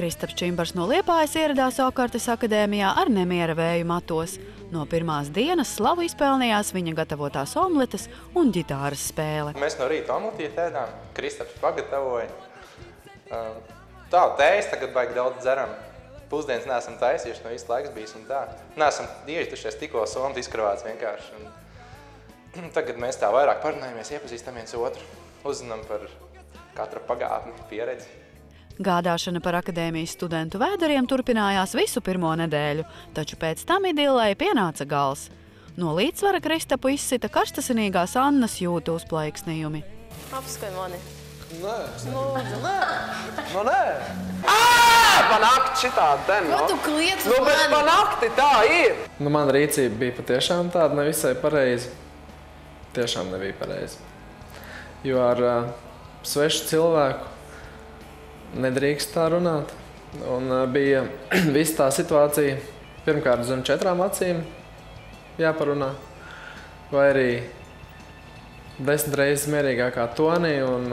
Kristaps Čimbars no Liepājas ieradās Okartes akadēmijā ar nemiera vēju matos. No pirmās dienas slavu izpelnījās viņa gatavotās omletes un ģitāras spēle. Mēs no rīta omletīti ēdām, Kristaps pagatavoja. Tā, tējas tagad baigi daudz dzeram. Pusdienas neesam taisījuši, no visu laiks bijis un tā. Neesam ieždušies, tikko somas izkravāts vienkārši. Un tagad mēs tā vairāk parunājamies, iepazīstam viens otru, uzzinām par katra pagātni, pieredzi. Gādāšana par akadēmijas studentu vēderiem turpinājās visu pirmo nedēļu, taču pēc tam idillei pienāca gals. No līdzsvara Kristapu izsita karstasinīgās Annas jūtu uzplaiksnījumi. Apskaj mani. Nē. Lūdzu, nē. Nu, nē. Pa nakti šitādi ten, Ko tu kliedz uz bet mani? pa nakti tā ir. Nu, man rīcība bija patiešām tāda nevisai pareizi. Tiešām nebija pareizi. Jo ar svešu cilvēku nedrīkst tā runāt. Un bija visa tā situācija, pirmkārt zem 4 acīm jāparunā, vai arī 10 reizes mierīgākā tonī. Un,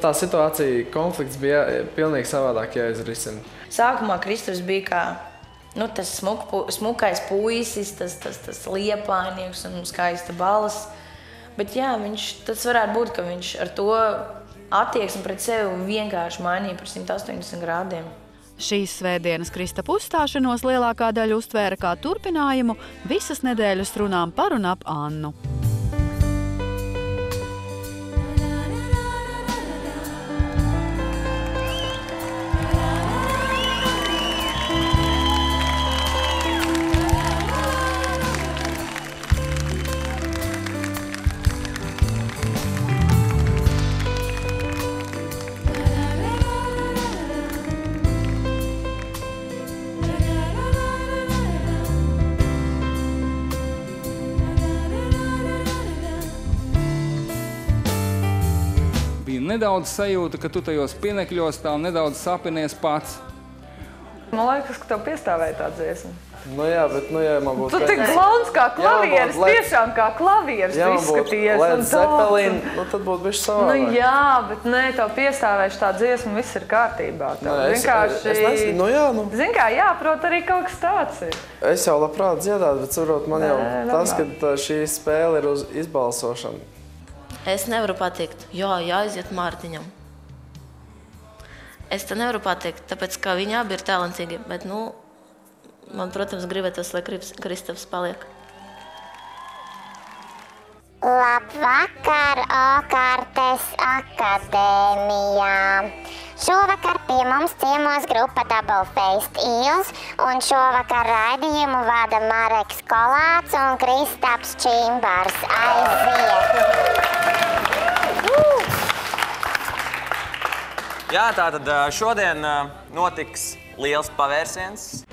tā situācija, konflikts bija pilnīgi savādāk jāizrisina. Sākumā Kristaps bija kā tas smukais puisis, tas liepājnieks un skaista balss. Bet jā, tas varētu būt, ka viņš ar to attieksmi pret sevi vienkārši mainīja par 180 grādiem. Šīs svētdienas Kristapu uzstāšanos lielākā daļa uztvēra kā turpinājumu visas nedēļas runām par un ap Annu. Nedaudz sajūta, ka tu tajos pienekļos tā nedaudz sapinies pats. Man liekas, ka tev piestāvēja tā dziesma. Nu jā, bet ja man būtu... Tu tik glauns kā klavieris, tiešām kā klavieris tu izskaties. Led Zeppelin, tad būtu bišķi savādāk. Nu jā, bet nē, tev piestāvējuši tā dziesma, viss ir kārtībā. Zin kā, jāprot arī kaut kas tāds ir. Es jau labprāt dziedāt, bet saprot, man jau tas, ka šī spēle ir uz izbalsošanu. Es nevaru pateikt, jāaiziet Mārtiņam. Es te nevaru pateikt, tāpēc, ka viņi abi ir talantīgi, bet, man, protams, gribētos, lai Kristaps paliek. Labvakar, Okartes akadēmijā! Šovakar pie mums ciemos grupa Double Faced Eels, un šovakar raidījumu vada Mareks Kolāts un Kristaps Čimbars. Aiziet! Jā, tātad šodien notiks liels pavērsiens.